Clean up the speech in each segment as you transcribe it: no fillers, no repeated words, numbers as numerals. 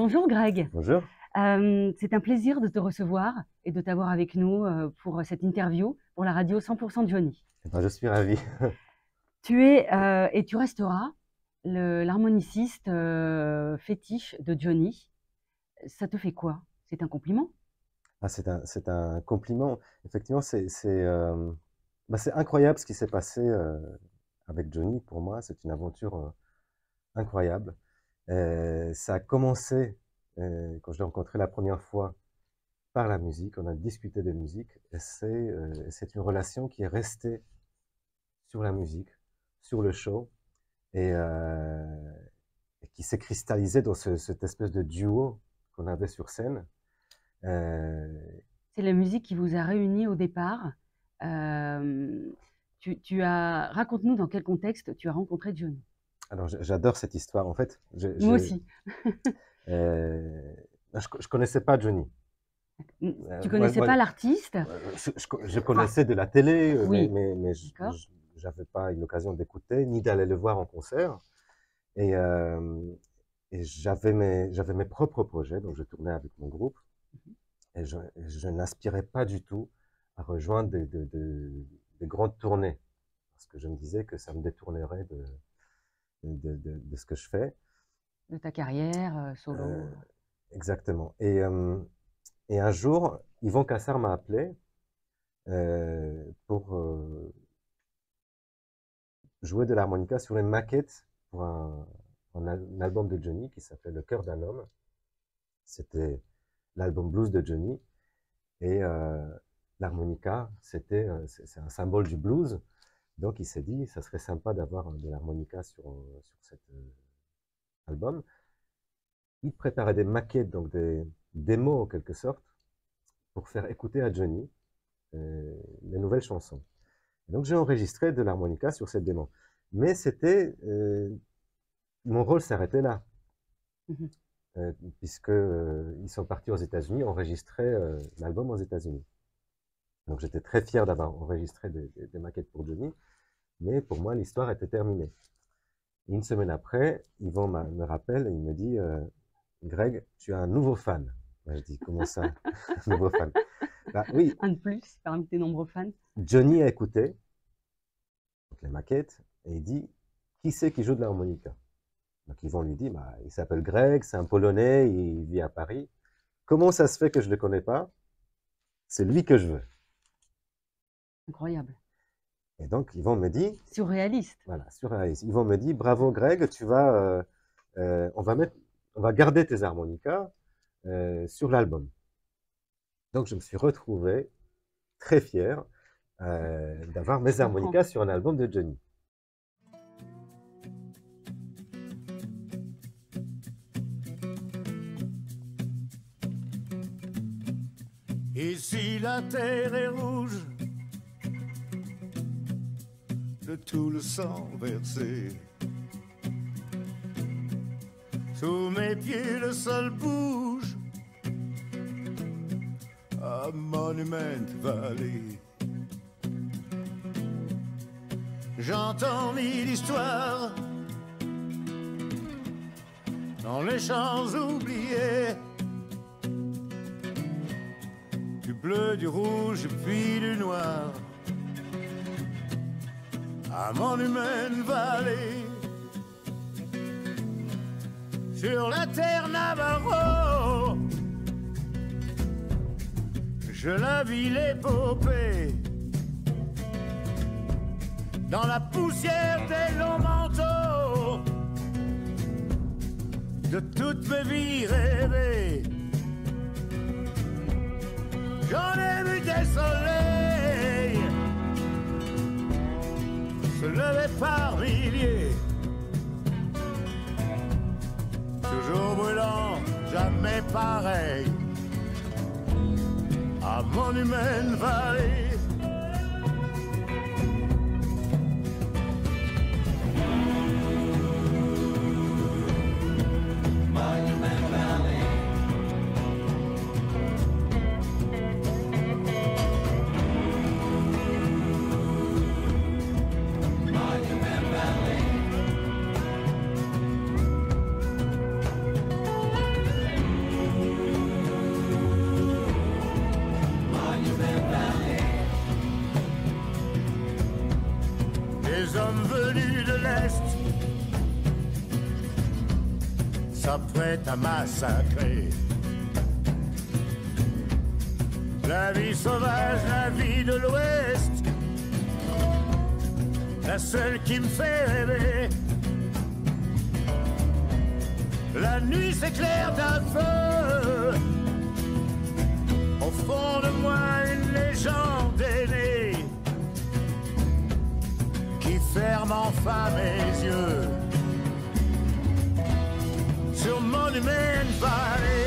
Bonjour Greg. Bonjour. C'est un plaisir de te recevoir et de t'avoir avec nous pour cette interview pour la radio 100% Johnny. Eh ben, je suis ravi. Tu es et tu resteras l'harmoniciste fétiche de Johnny. Ça te fait quoi? C'est un compliment? Ah, c'est un compliment. Effectivement, c'est incroyable ce qui s'est passé avec Johnny. Pour moi, c'est une aventure incroyable. Ça a commencé quand je l'ai rencontré la première fois par la musique. On a discuté de musique et c'est une relation qui est restée sur la musique, sur le show et qui s'est cristallisée dans cette espèce de duo qu'on avait sur scène. C'est la musique qui vous a réunis au départ. Raconte-nous dans quel contexte tu as rencontré Johnny. Alors, j'adore cette histoire. En fait, Moi aussi. je connaissais pas Johnny. Tu connaissais pas l'artiste? Je connaissais de la télé, Oui. mais j'avais pas eu l'occasion d'écouter ni d'aller le voir en concert. Et j'avais mes propres projets, donc je tournais avec mon groupe. Et je n'aspirais pas du tout à rejoindre des grandes tournées, parce que je me disais que ça me détournerait de ce que je fais. De ta carrière solo. Exactement. Et un jour, Yvon Cassar m'a appelé pour jouer de l'harmonica sur une maquette pour un album de Johnny qui s'appelait Le cœur d'un homme. C'était l'album blues de Johnny. Et l'harmonica, c'est un symbole du blues. Donc il s'est dit, ça serait sympa d'avoir de l'harmonica sur cet album. Il préparait des maquettes, donc des démos en quelque sorte, pour faire écouter à Johnny les nouvelles chansons. Et donc j'ai enregistré de l'harmonica sur cette démo. Mais mon rôle s'arrêtait là. Puisque ils sont partis aux États-Unis enregistrer l'album aux États-Unis. Donc j'étais très fier d'avoir enregistré des maquettes pour Johnny, mais pour moi l'histoire était terminée. Et une semaine après, Yvon me rappelle et il me dit Greg, tu as un nouveau fan. Ben, je dis comment ça, un nouveau fan? Bah, oui. Un de plus parmi tes nombreux fans. Johnny a écouté donc, les maquettes et il dit qui c'est qui joue de l'harmonica? Donc Yvon lui dit, bah, il s'appelle Greg, c'est un Polonais, il vit à Paris. Comment ça se fait que je ne le connais pas? C'est lui que je veux. Incroyable. Et donc Yvon me dit... Surréaliste. Voilà, surréaliste. Yvon me dit, bravo Greg, on va garder tes harmonicas sur l'album. Donc je me suis retrouvé très fier d'avoir mes harmonicas sur un album de Johnny. Ici la terre est rouge de tout le sang versé. Sous mes pieds le sol bouge à Monument Valley. J'entends mille histoires dans les champs oubliés. Du bleu, du rouge et puis du noir à Monument Valley. Sur la terre Navarro, je la vis l'épopée. Dans la poussière des longs manteaux de toutes mes vies rêvées. J'en ai vu des soleils se lever par milliers. Toujours brûlant, jamais pareil. À Monument Valley. deux hommes venus de l'Est s'apprêtent à massacrer. La vie sauvage, la vie de l'Ouest, la seule qui me fait rêver. La nuit s'éclaire d'un feu, au fond de moi une légende est née, qui ferme enfin mes yeux sur Monument Valley.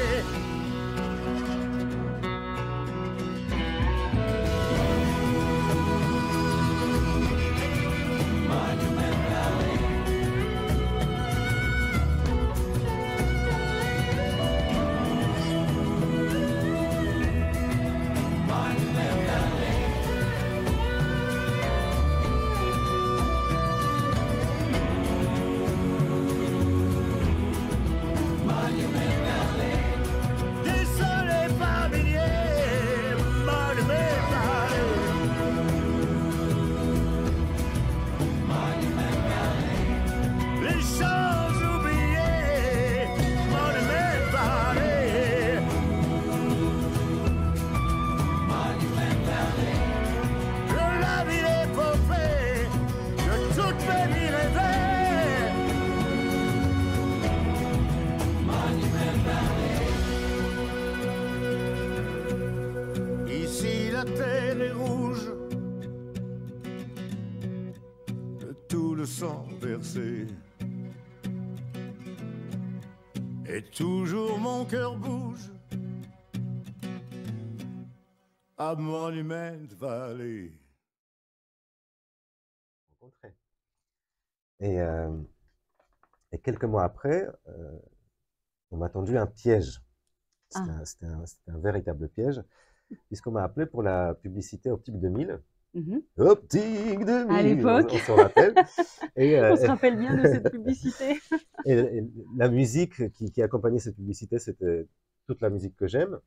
La terre est rouge de tout le sang versé, et toujours mon cœur bouge à Monument Valley. Et quelques mois après, on m'a tendu un piège. C'était un véritable piège, puisqu'on m'a appelé pour la publicité Optique 2000. Optique 2000, à l'époque. on s'en rappelle. On se rappelle bien de cette publicité. et la musique qui accompagnait cette publicité, c'était toute la musique que j'aime.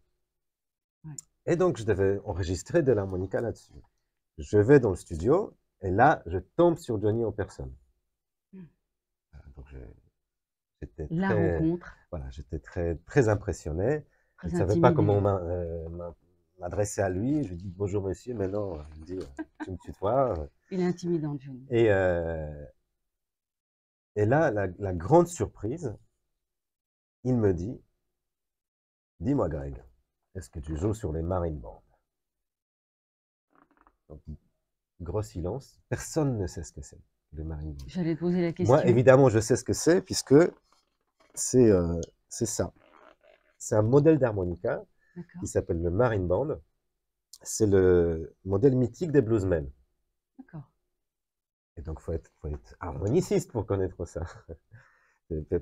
Ouais. Et donc, je devais enregistrer de l'harmonica là-dessus. Je vais dans le studio, et là, je tombe sur Johnny en personne. Donc, j'étais La rencontre. Voilà, j'étais très impressionné. Très je ne savais pas intimidé. comment m'adresser à lui. Je lui dis bonjour monsieur, mais non, il me dit tu me tutoies. Il est intimidant, Johnny. Et là, la grande surprise, il me dit, dis-moi Greg, est-ce que tu joues sur les Marine Band? Donc, gros silence, personne ne sait ce que c'est, les Marine Band. J'allais te poser la question. Moi, évidemment, je sais ce que c'est, puisque c'est ça. C'est un modèle d'harmonica qui s'appelle le Marine Band. C'est le modèle mythique des bluesmen. D'accord. Et donc, faut être harmoniciste pour connaître ça.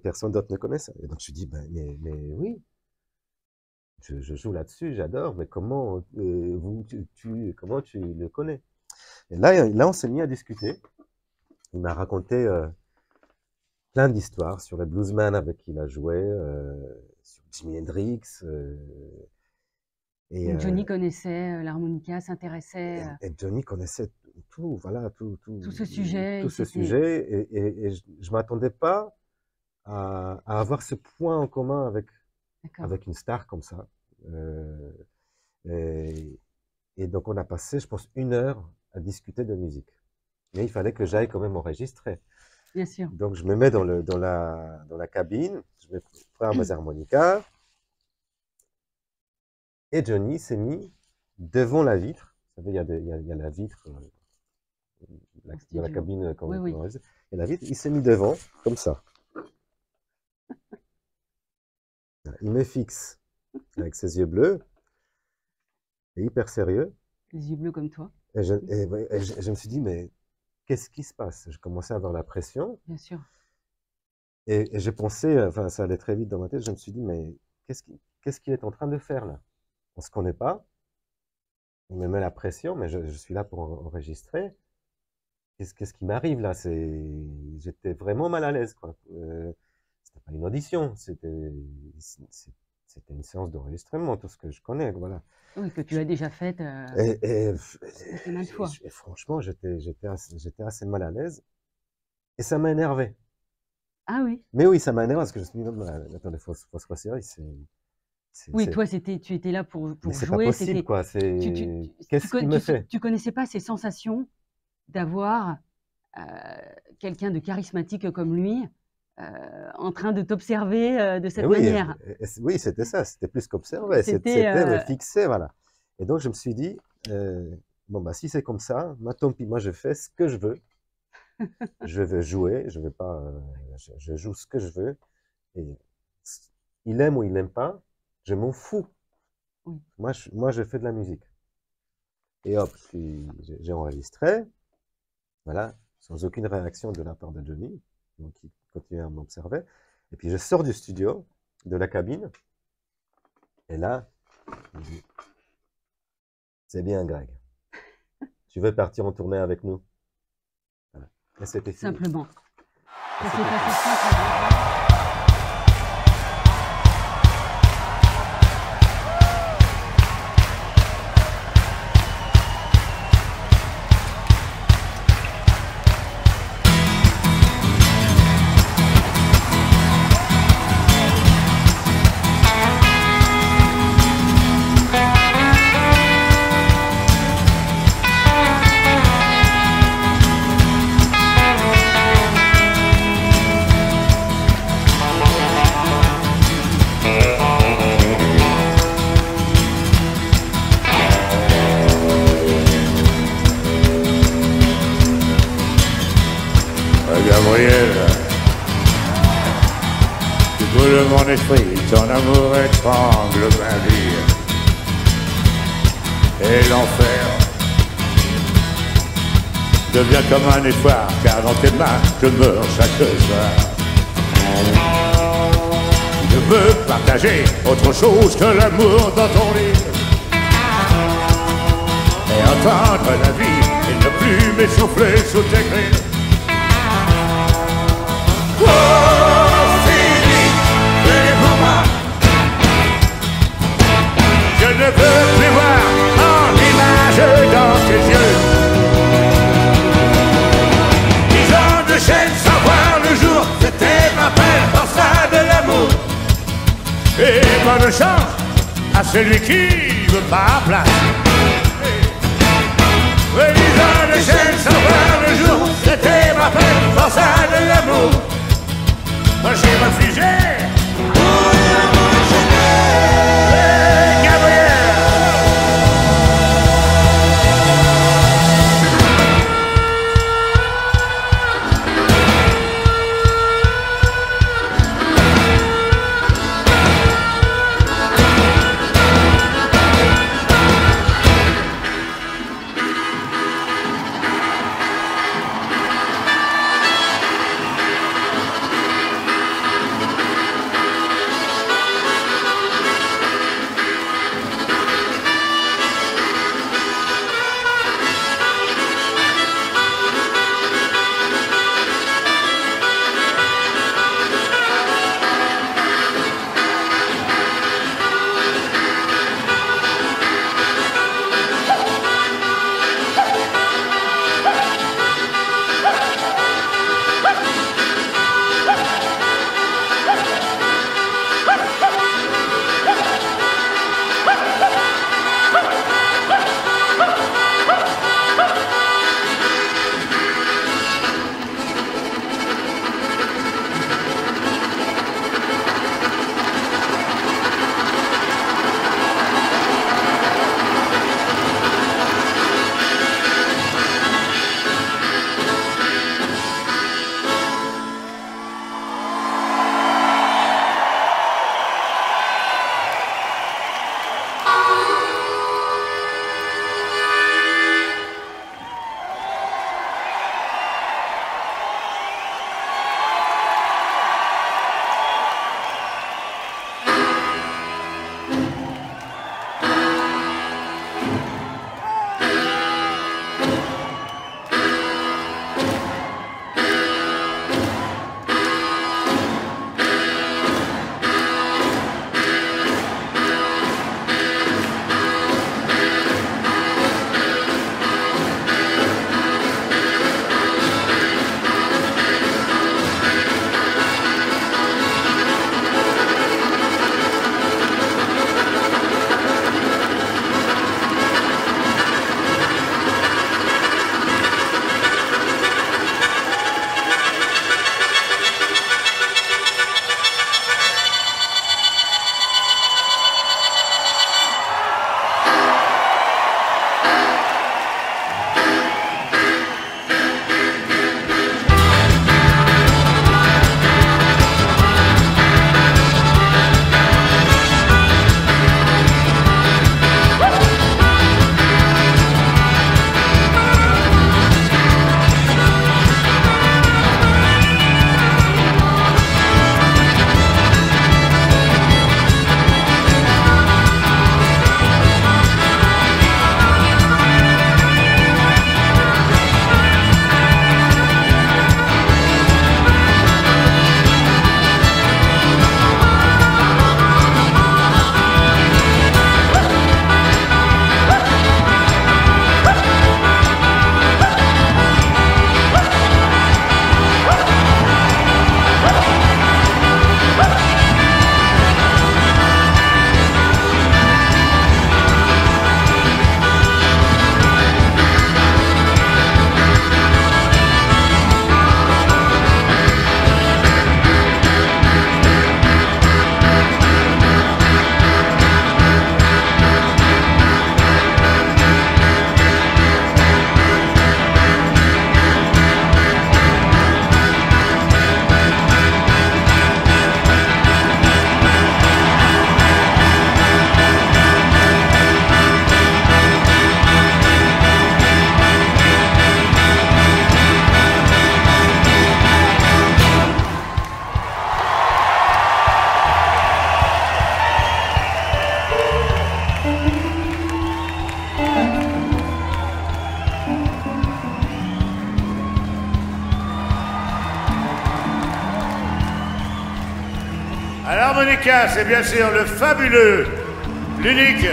Personne d'autre ne connaît ça. Et donc, je dis, ben, mais oui, je joue là-dessus, j'adore, mais comment comment tu le connais? Et là, on s'est mis à discuter. Il m'a raconté plein d'histoires sur les bluesmen avec qui il a joué, sur Jimi Hendrix. Donc Johnny connaissait l'harmonica, s'intéressait. Et Johnny connaissait tout, voilà, tout ce sujet. Tout ce sujet. Et je ne m'attendais pas à avoir ce point en commun avec une star comme ça. Et donc, on a passé, je pense, 1 heure à discuter de musique. Mais il fallait que j'aille quand même enregistrer. Bien sûr. Donc, je me mets dans la cabine, je me prends mes harmonicas. Et Johnny s'est mis devant la vitre. Vous savez, il y a la vitre dans la cabine. Quand oui. Et la vitre, il s'est mis devant, comme ça. Il me fixe avec ses yeux bleus, et hyper sérieux. Les yeux bleus comme toi. Et je me suis dit, mais qu'est-ce qui se passe? Je commençais à avoir la pression. Bien sûr. Et j'ai pensé, enfin, ça allait très vite dans ma tête, je me suis dit, mais qu'est-ce qu'il est en train de faire là? On ne se connaît pas. Il me met la pression, mais je suis là pour enregistrer. Qu'est-ce qui m'arrive là? J'étais vraiment mal à l'aise, quoi. C'était pas une audition, c'était c'était une séance d'enregistrement, tout ce que je connais, voilà. Oui, que tu as déjà faite Et maintes fois. franchement, j'étais assez mal à l'aise. Et ça m'a énervé. Ah oui. Mais oui, ça m'a énervé parce que je me suis dit, non, attendez, faut se resserrer. Oui, toi, tu étais là pour Mais c'est pas jouer. possible, quoi. Qu'est-ce qui me fait? Tu connaissais pas ces sensations d'avoir quelqu'un de charismatique comme lui en train de t'observer de cette manière. Oui, c'était ça. C'était plus qu'observer. C'était me fixer, voilà. Et donc, je me suis dit, bon, bah, si c'est comme ça, tant pis, moi, je fais ce que je veux. Je veux jouer, je veux pas, je joue ce que je veux. Et il aime ou il n'aime pas, je m'en fous. Oui. Moi, je fais de la musique. Et hop, j'ai enregistré, voilà, sans aucune réaction de la part de Johnny, donc il continuait à m'observer. Et puis je sors du studio, de la cabine, et là, il me dit, c'est bien, Greg. Tu veux partir en tournée avec nous? Voilà. Et c'était fini. Simplement. Et Ça s'est c'était passé fini. simplement. Gabriel, tu brûles mon esprit, ton amour étrangle ma vie. Et l'enfer devient comme un effort, car dans tes mains je meurs chaque soir. Je veux partager autre chose que l'amour dans ton lit, et entendre la vie et ne plus m'essouffler sous tes cris. Oh, fini, venez pour moi. Je ne veux plus voir mon image dans tes yeux. 10 ans de chaîne sans voir le jour, c'était ma peine pour ça de l'amour. Et bonne chance à celui qui veut pas place. 10 ans de chaîne sans voir le jour, c'était ma peine pour ça de l'amour. Moi j'ai refusé pour l'amour Gabriel. l'harmonica, c'est bien sûr le fabuleux, l'unique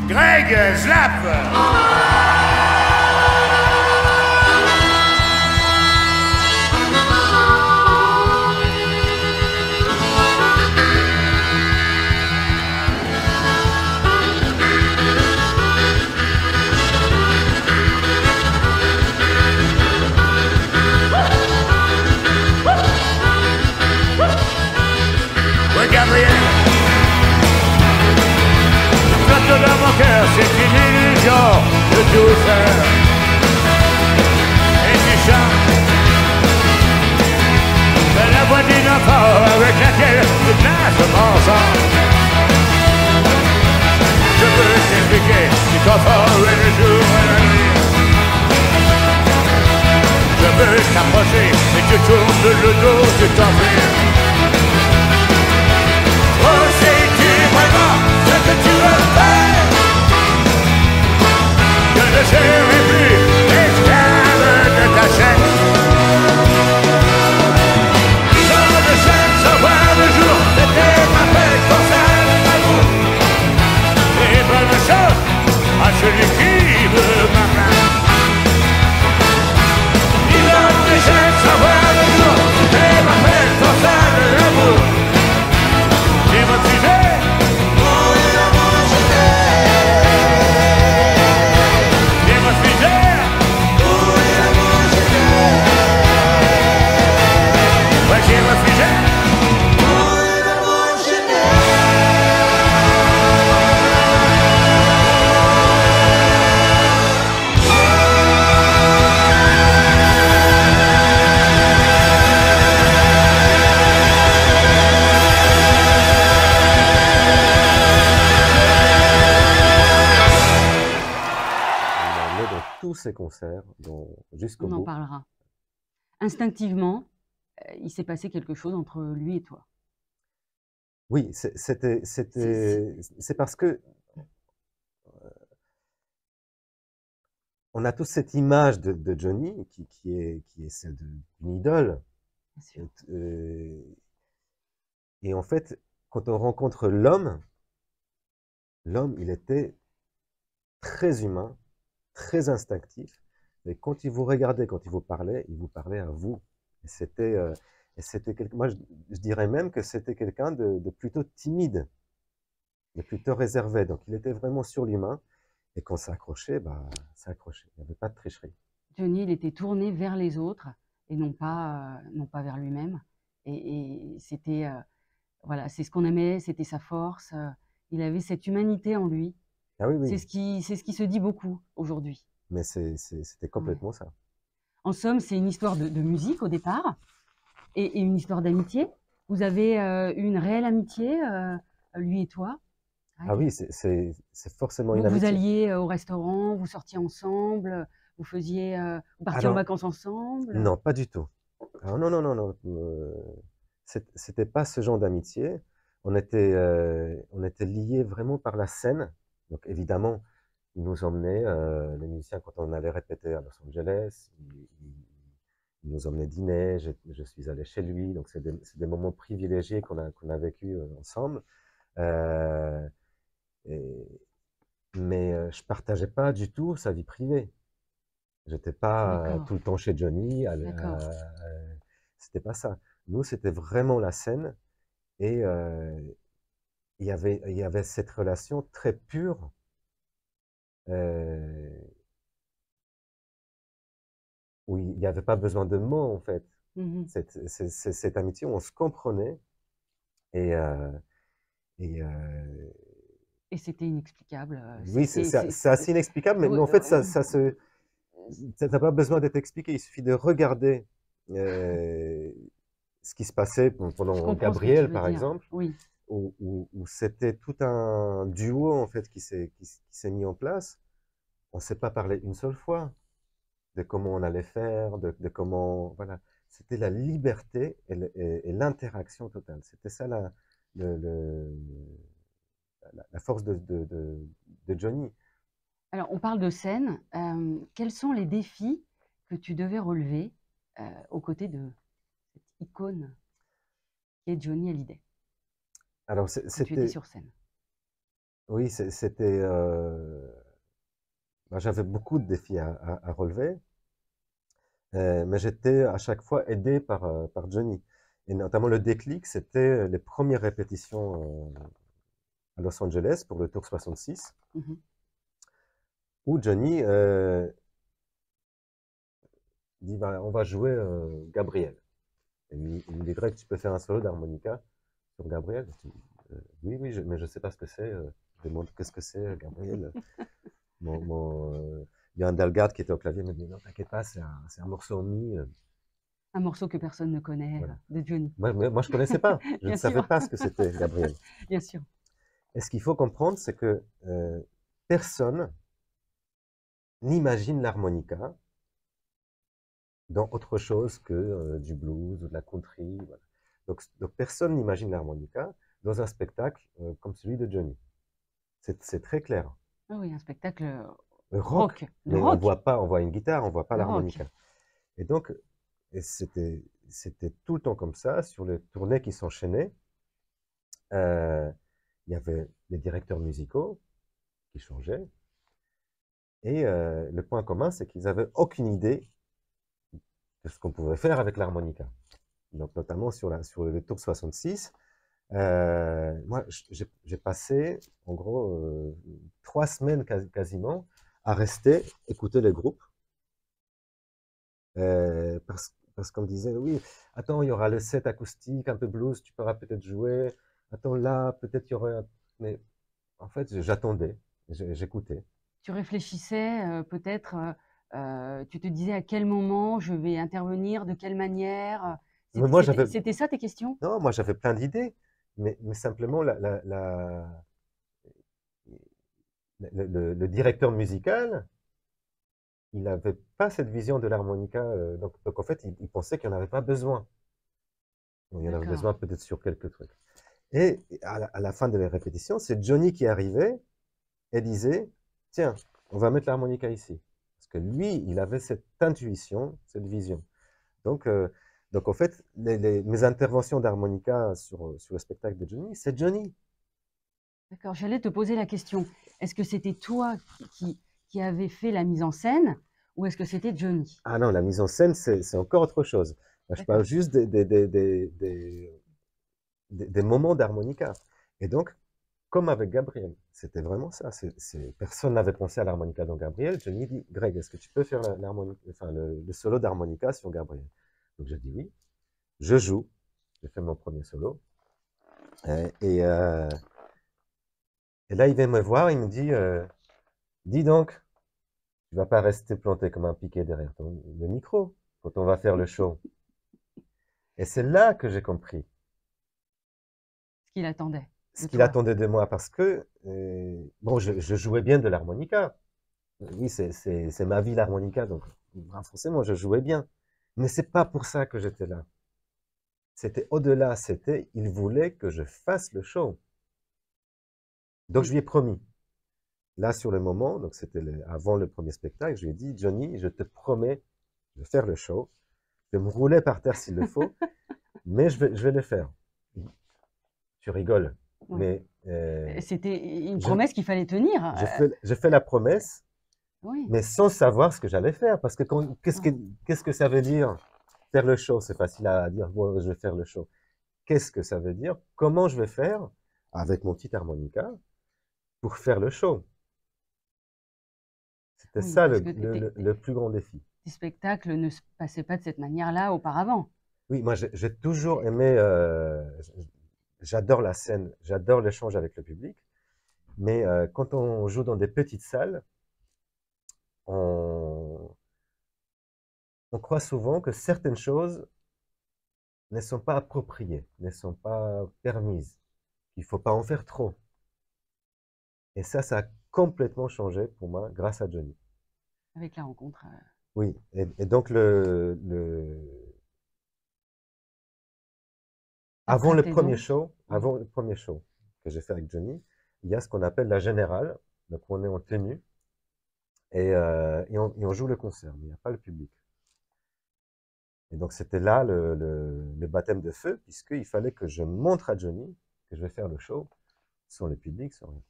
Greg Slap. Gabriel, flotte dans mon cœur, c'est une illusion de tout faire. Et tu chantes de la voix d'une enfant avec laquelle tu nages mon sang. Je peux t'expliquer, tu t'entends le jour et la nuit. Je veux t'approcher, mais tu tournes le dos, tu t'enfuis. Oh, sais-tu vraiment ce que tu veux faire? Je ne serai plus esclave de ta chaîne. Dans le ciel, sans voir le jour, c'était ma fête pour ça, l'amour. Et bonne chance à celui qui veut ma main. Dans le ciel, sans voir le jour, c'était ma fête pour ça, l'amour. Ces concerts jusqu'au bout. On en parlera. Instinctivement, il s'est passé quelque chose entre lui et toi. Oui, c'est parce que on a tous cette image de Johnny qui est celle d'une idole. Bien sûr. Et en fait, quand on rencontre l'homme, il était très humain, très instinctif, mais quand il vous regardait, quand il vous parlait à vous. Et c'était moi je dirais même que c'était quelqu'un de plutôt timide, de plutôt réservé. Donc il était vraiment sur l'humain, et quand ça accrochait, ça accrochait. Il n'y avait pas de tricherie. Johnny, il était tourné vers les autres et non pas vers lui-même. Et c'était voilà, c'est ce qu'on aimait, c'était sa force. Il avait cette humanité en lui. Ah oui, oui. C'est ce qui se dit beaucoup aujourd'hui. Mais c'était complètement ça. En somme, c'est une histoire de musique au départ et une histoire d'amitié. Vous avez une réelle amitié, lui et toi. Ah oui, c'est forcément une amitié. Vous alliez au restaurant, vous sortiez ensemble, vous partiez en vacances ensemble? Non, pas du tout. Alors non. C'était pas ce genre d'amitié. On était liés vraiment par la scène. Donc évidemment, il nous emmenait, les musiciens, quand on allait répéter à Los Angeles, il nous emmenait dîner, je suis allé chez lui, donc c'est des moments privilégiés qu'on a vécu ensemble. Mais je partageais pas du tout sa vie privée. J'étais pas tout le temps chez Johnny, c'était pas ça. Nous, c'était vraiment la scène, et il y avait cette relation très pure, où il n'y avait pas besoin de mots, en fait. Cette amitié, on se comprenait, et c'était inexplicable. Oui, c'est assez inexplicable, mais en fait, ça n'a pas besoin d'être expliqué. Il suffit de regarder ce qui se passait pendant Gabriel, par exemple, oui. où c'était tout un duo, en fait, qui s'est mis en place. On ne s'est pas parlé une seule fois de comment on allait faire, de comment... Voilà. C'était la liberté et l'interaction totale. C'était ça la force de Johnny. Alors, on parle de scène. Quels sont les défis que tu devais relever aux côtés de cette icône qui est Johnny Hallyday? Alors quand tu étais c'était, sur scène? oui, c'était, bah, j'avais beaucoup de défis à relever, mais j'étais à chaque fois aidé par Johnny. Et notamment le déclic, c'était les premières répétitions à Los Angeles pour le Tour 66, Mmh. où Johnny dit, bah, on va jouer Gabriel. Et il me dit, Greg, tu peux faire un solo d'harmonica sur Gabriel? Je dis, oui, oui, mais je sais pas ce que c'est. Je demande qu'est-ce que c'est, Gabriel. Yann Dalgarde qui était au clavier me dit, non, t'inquiète pas, c'est un morceau en mi. Un morceau que personne ne connaît, Voilà. de Johnny. Moi, je connaissais pas. Je ne Bien savais sûr, pas ce que c'était, Gabriel. bien sûr. Et ce qu'il faut comprendre, c'est que personne n'imagine l'harmonica dans autre chose que du blues ou de la country. Voilà. Donc personne n'imagine l'harmonica dans un spectacle comme celui de Johnny. C'est très clair. Ah oui, un spectacle, Rock, rock, de mais on rock, voit une guitare, on voit pas de rock. l'harmonica. Et donc, c'était tout le temps comme ça, sur les tournées qui s'enchaînaient. Il y avait les directeurs musicaux qui changeaient. Et le point commun, c'est qu'ils n'avaient aucune idée de ce qu'on pouvait faire avec l'harmonica. Donc, notamment sur le Tour 66, moi, j'ai passé, en gros, 3 semaines quasiment à rester, écouter les groupes, parce qu'on me disait, oui, attends, il y aura le set acoustique, un peu blues, tu pourras peut-être jouer. Attends, là, peut-être il y aurait un... Mais en fait, j'attendais, j'écoutais. Tu réfléchissais, peut-être, tu te disais à quel moment je vais intervenir, de quelle manière, Mais moi, c'était ça tes questions? non, moi, j'avais plein d'idées, mais simplement, le directeur musical, il n'avait pas cette vision de l'harmonica, donc en fait, il pensait qu'il n'y en avait pas besoin. Bon, il y en avait D'accord. besoin peut-être sur quelques trucs. Et à la fin de la répétition, c'est Johnny qui arrivait et disait, tiens, on va mettre l'harmonica ici. Parce que lui, il avait cette intuition, cette vision. Donc en fait, mes interventions d'harmonica sur le spectacle de Johnny, c'est Johnny. D'accord, j'allais te poser la question. Est-ce que c'était toi qui avais fait la mise en scène ou est-ce que c'était Johnny? Ah non, la mise en scène, c'est encore autre chose. Là, je parle D'accord. juste des moments d'harmonica. Et donc, comme avec Gabriel, c'était vraiment ça. Personne n'avait pensé à l'harmonica dans Gabriel. Johnny dit, Greg, est-ce que tu peux faire enfin, le solo d'harmonica sur Gabriel? Donc j'ai dit oui. Je joue. J'ai fait mon premier solo. Et, et là, il vient me voir, il me dit, dis donc, tu vas pas rester planté comme un piquet derrière le micro quand on va faire le show. Et c'est là que j'ai compris Ce qu'il attendait ce de qu'il toi. attendait de moi, parce que, bon, je jouais bien de l'harmonica. Oui, c'est ma vie l'harmonica, donc forcément, je jouais bien. Mais c'est pas pour ça que j'étais là. C'était au-delà, il voulait que je fasse le show. Donc je lui ai promis. Là, sur le moment, donc c'était avant le premier spectacle, je lui ai dit, Johnny, je te promets, je vais faire le show. Je vais me rouler par terre s'il le faut, mais je vais le faire. Tu rigoles, Oui. mais C'était une promesse qu'il fallait tenir. je fais la promesse, Oui. mais sans savoir ce que j'allais faire, parce que qu'est-ce que ça veut dire faire le show? C'est facile à dire, bon, je vais faire le show. Qu'est-ce que ça veut dire? Comment je vais faire avec mon petit harmonica pour faire le show? C'était Oui, ça parce que le plus grand défi. tes spectacles ne se passaient pas de cette manière-là auparavant. Oui, moi j'ai toujours aimé, j'adore la scène, j'adore l'échange avec le public, mais quand on joue dans des petites salles, on croit souvent que certaines choses ne sont pas appropriées, ne sont pas permises, qu'il ne faut pas en faire trop. Et ça a complètement changé pour moi grâce à Johnny. Avec la rencontre. Oui, et donc avant Après le tes premier dons. show, Oui. avant le premier show que j'ai fait avec Johnny, il y a ce qu'on appelle la générale. Donc on est en tenue et on joue le concert, mais il n'y a pas le public. Et donc c'était là le baptême de feu, puisqu'il fallait que je montre à Johnny que je vais faire le show, sans le public, sans rien.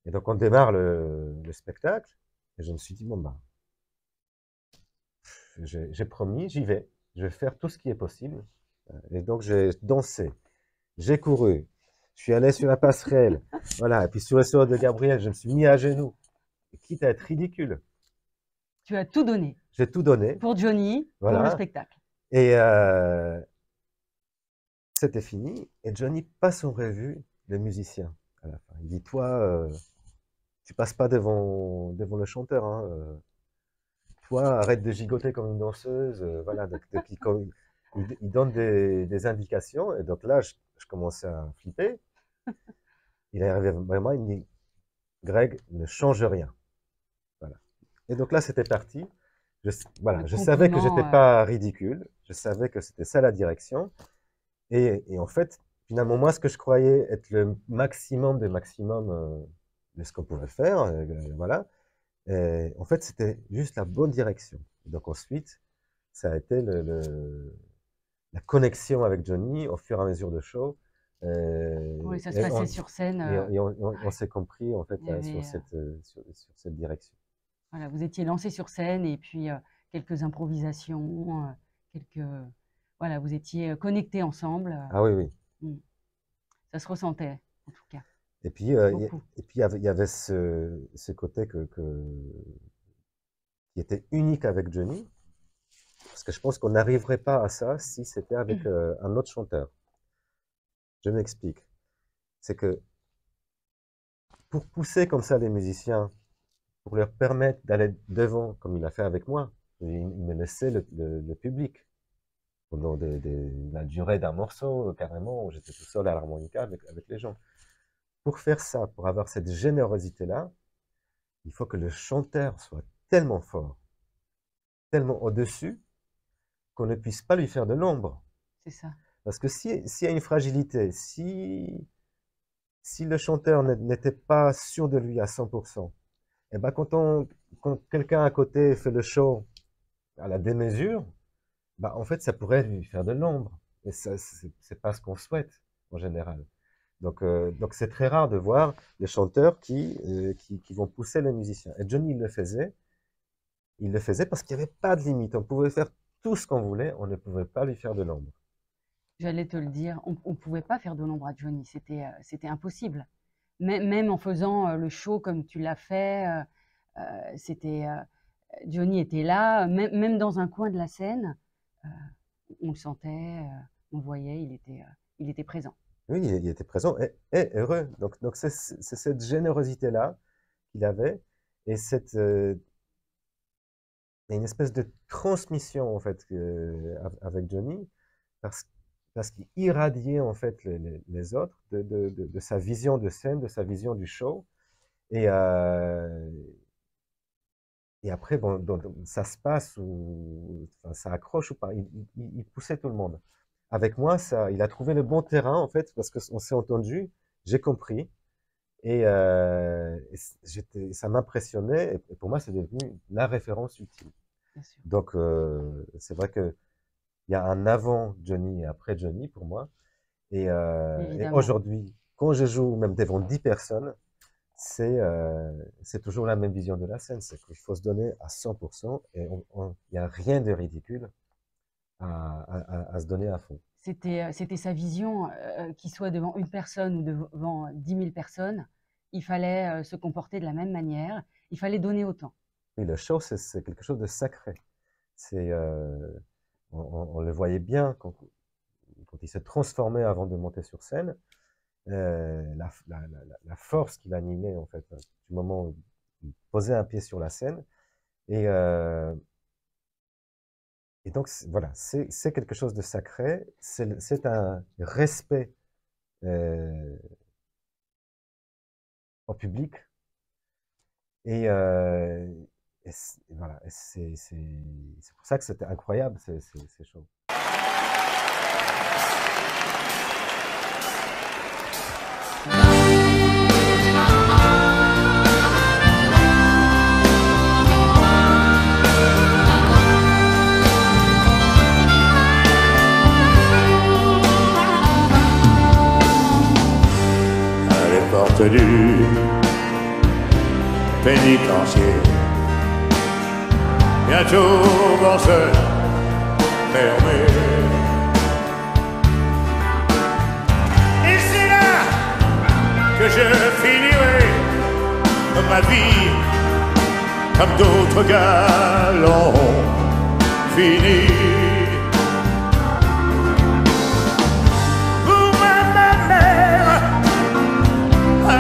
Et donc, on démarre le spectacle, et je me suis dit, bon, bah, j'ai promis, j'y vais. Je vais faire tout ce qui est possible. Et donc, j'ai dansé, j'ai couru, je suis allé sur la passerelle, voilà. Et puis, sur le solo de Gabriel, je me suis mis à genoux, quitte à être ridicule. Tu as tout donné. J'ai tout donné. Pour Johnny, voilà. pour le spectacle. Et c'était fini. Et Johnny passe en revue les musiciens à la fin. Il dit, toi, tu passes pas devant le chanteur, hein. Toi, arrête de gigoter comme une danseuse. Voilà, donc, il donne des indications. Et donc là, je commençais à flipper. Il est arrivé vraiment, il me dit, Greg, ne change rien. Voilà. Et donc là, c'était parti. Voilà, je savais que j'étais pas ridicule. Je savais que c'était ça la direction. Et en fait, finalement, moi, ce que je croyais être le maximum des maximums de ce qu'on pouvait faire, voilà. Et en fait, c'était juste la bonne direction. Donc ensuite, ça a été la connexion avec Johnny au fur et à mesure de show. Oui, ça se passait sur scène. Et on s'est compris, en fait, sur cette direction. Voilà, vous étiez lancé sur scène et puis quelques improvisations, voilà, vous étiez connectés ensemble. Ah oui, oui. Ça se ressentait, en tout cas. Et puis, il y avait ce côté qui était unique avec Johnny, parce que je pense qu'on n'arriverait pas à ça si c'était avec un autre chanteur. Je m'explique. C'est que pour pousser comme ça les musiciens, pour leur permettre d'aller devant, comme il a fait avec moi, il me laissait le public pendant la durée d'un morceau, carrément, où j'étais tout seul à l'harmonica avec les gens. Pour faire ça, pour avoir cette générosité-là, il faut que le chanteur soit tellement fort, tellement au-dessus, qu'on ne puisse pas lui faire de l'ombre. C'est ça. Parce que s'il y a une fragilité, si le chanteur n'était pas sûr de lui à 100%, et ben quand quelqu'un à côté fait le show à la démesure, bah en fait ça pourrait lui faire de l'ombre. Et ça, c'est pas ce qu'on souhaite en général. Donc c'est très rare de voir des chanteurs qui vont pousser les musiciens. Et Johnny il le faisait parce qu'il n'y avait pas de limite. On pouvait faire tout ce qu'on voulait, on ne pouvait pas lui faire de l'ombre. J'allais te le dire, on ne pouvait pas faire de l'ombre à Johnny, c'était impossible. Même en faisant le show comme tu l'as fait, Johnny était là, même dans un coin de la scène, on le sentait, on le voyait, il était présent. Oui, il était présent et heureux. Donc c'est cette générosité-là qu'il avait et une espèce de transmission en fait avec Johnny parce qu'il irradiait en fait les autres de sa vision de scène, de sa vision du show et après bon ça se passe ou enfin, ça accroche ou pas, il poussait tout le monde. Avec moi, il a trouvé le bon terrain, en fait, parce qu'on s'est entendu, j'ai compris, et ça m'impressionnait, et pour moi, c'est devenu la référence ultime. Bien sûr. Donc, c'est vrai qu'il y a un avant Johnny et après Johnny, pour moi, et aujourd'hui, quand je joue même devant 10 personnes, c'est toujours la même vision de la scène, c'est qu'il faut se donner à 100%, et il n'y a rien de ridicule à se donner à fond. C'était sa vision, qu'il soit devant une personne ou devant 10 000 personnes, il fallait se comporter de la même manière, il fallait donner autant. Oui, le show, c'est quelque chose de sacré. On le voyait bien quand il se transformait avant de monter sur scène, la force qu'il animait, en fait, du moment où il posait un pied sur la scène, et donc, voilà, c'est quelque chose de sacré, c'est un respect au public, et voilà, c'est pour ça que c'était incroyable, ces shows. porte du pénitencier. Bientôt vont se fermer. Et c'est là que je finirai ma vie comme d'autres gars l'ont fini. Pour ma mère à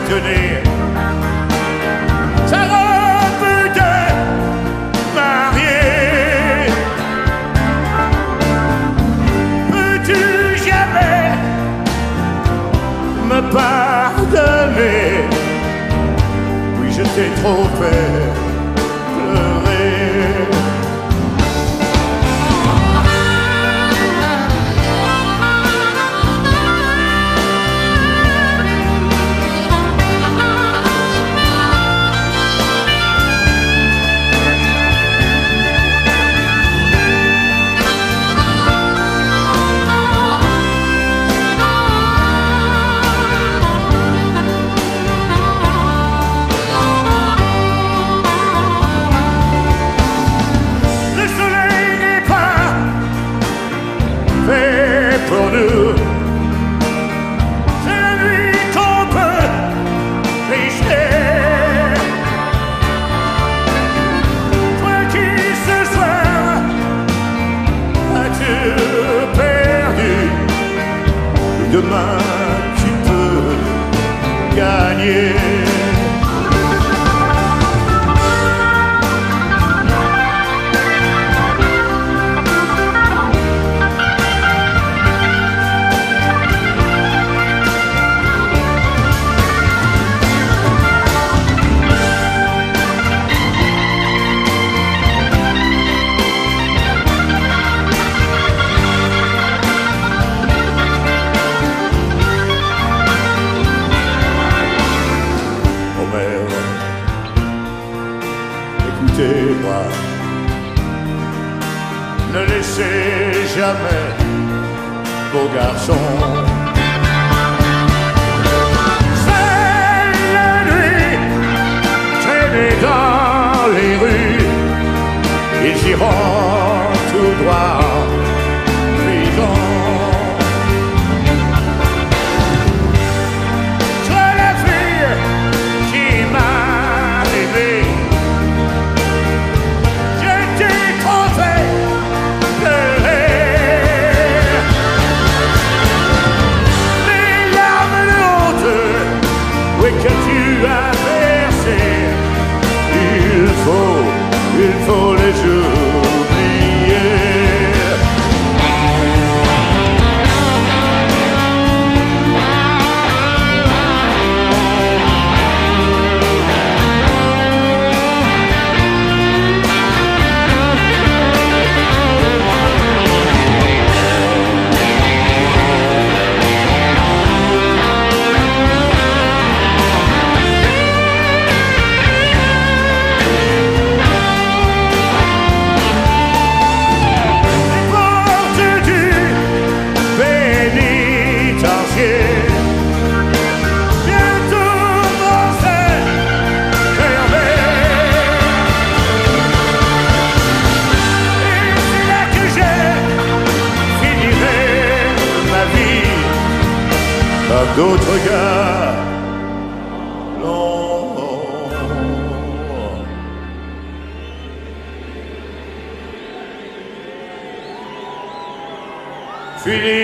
tenir sa robe de mariée. Peux-tu jamais me pardonner? Oui, je t'ai trop fait pleurer. Pour nous, c'est la nuit qu'on peut tricher. Toi qui ce soir as tout perdu, demain tu peux gagner. Écoutez-moi, ne laissez jamais vos garçons. C'est la nuit, traîner dans les rues, ils iront tout droit en prison. Toi la fille qui m'a rêvé, que tu as versé, il faut les oublier. D'autres gars l'ont fini.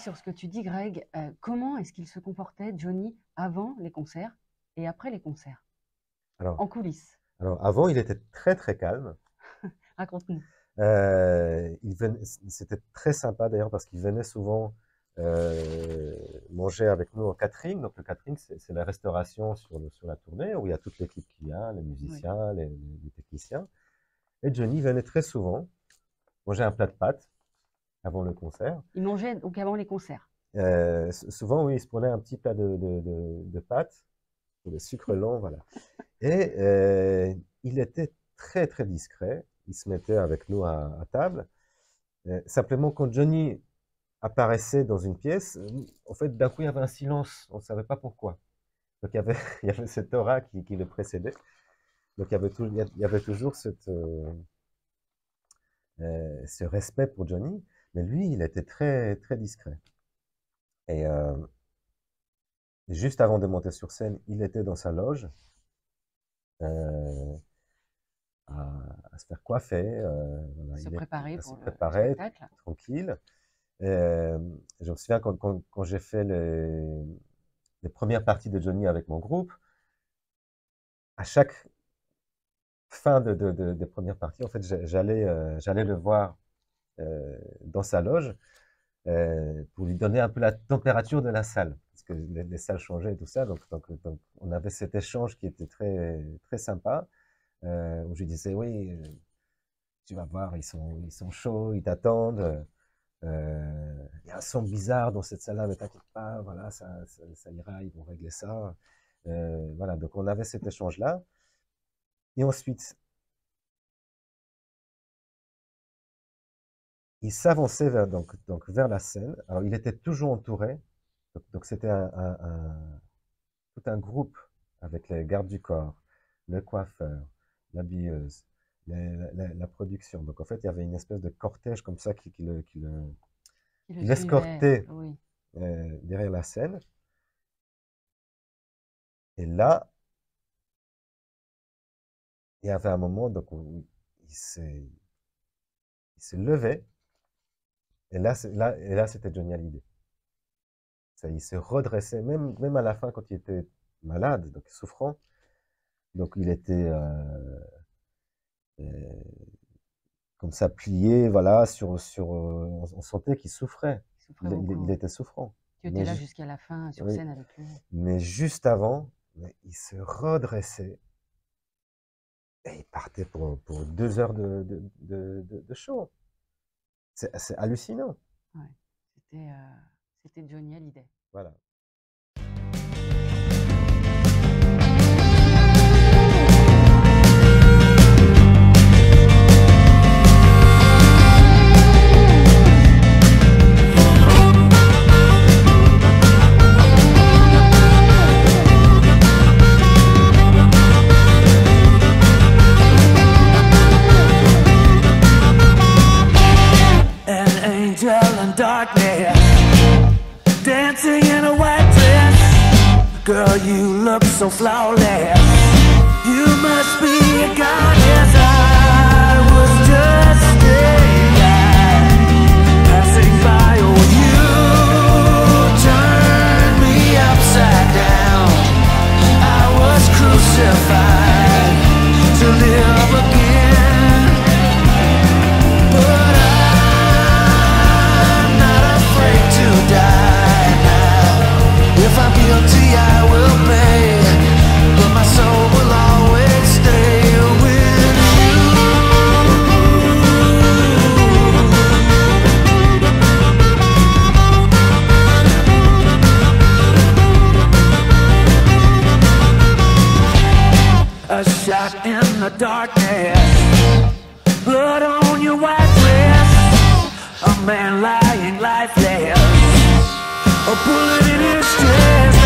Sur ce que tu dis, Greg, comment est-ce qu'il se comportait, Johnny, avant les concerts et après les concerts, en coulisses? Alors, avant, il était très très calme. Raconte-nous. C'était très sympa d'ailleurs parce qu'il venait souvent manger avec nous au catering. Donc le catering, c'est la restauration sur la tournée où il y a toute l'équipe qu'il y a, les musiciens, les techniciens. Et Johnny venait très souvent manger un plat de pâtes avant le concert. Il mangeait donc avant les concerts? Souvent, oui, il se prenait un petit plat de pâtes, de sucre lent, voilà. Et il était très, très discret. Il se mettait avec nous à table. Simplement, quand Johnny apparaissait dans une pièce, en fait, d'un coup, il y avait un silence. On ne savait pas pourquoi. Donc, il y avait cette aura qui le précédait. Donc, il y avait toujours ce respect pour Johnny. Mais lui, il était très, très discret. Et juste avant de monter sur scène, il était dans sa loge à se faire coiffer, voilà, Se préparer à pour se le préparer, spectacle. tranquille. Je me souviens quand j'ai fait les premières parties de Johnny avec mon groupe, à chaque fin des premières parties, en fait, j'allais le voir dans sa loge pour lui donner un peu la température de la salle, parce que les salles changeaient et tout ça, donc on avait cet échange qui était très, très sympa, où je lui disais, oui, tu vas voir, ils sont chauds, ils t'attendent, il y a un son bizarre dans cette salle-là, mais t'inquiète pas, voilà, ça ira, ils vont régler ça. Voilà, donc on avait cet échange-là. Et ensuite, il s'avançait donc vers la scène. Alors, il était toujours entouré. Donc c'était tout un groupe avec les gardes du corps, le coiffeur, l'habilleuse, la production. Donc, en fait, il y avait une espèce de cortège comme ça qui l'escortait Oui. derrière la scène. Et là, il y avait un moment donc, où il se levait. Et là, c'était Johnny Hallyday. Ça, il se redressait, même à la fin, quand il était malade, donc souffrant. Donc, il était comme ça, plié, voilà, on sentait qu'il souffrait. Il souffrait beaucoup. Il était souffrant. Tu étais là jusqu'à la fin, sur oui, scène avec lui. Mais juste avant, il se redressait. Et il partait pour 2 heures de show. C'est hallucinant. Ouais, c'était Johnny Hallyday. Voilà. Darkness, dancing in a white dress. Girl, you look so flawless. You must be a goddess. I was just a guy passing by. Oh, you turned me upside down. I was crucified to live again. But to die now. If I'm guilty, I will pay, but my soul will always stay with you. A shot in the darkness, blood on your white dress. A man lying lifeless, a bullet in his chest.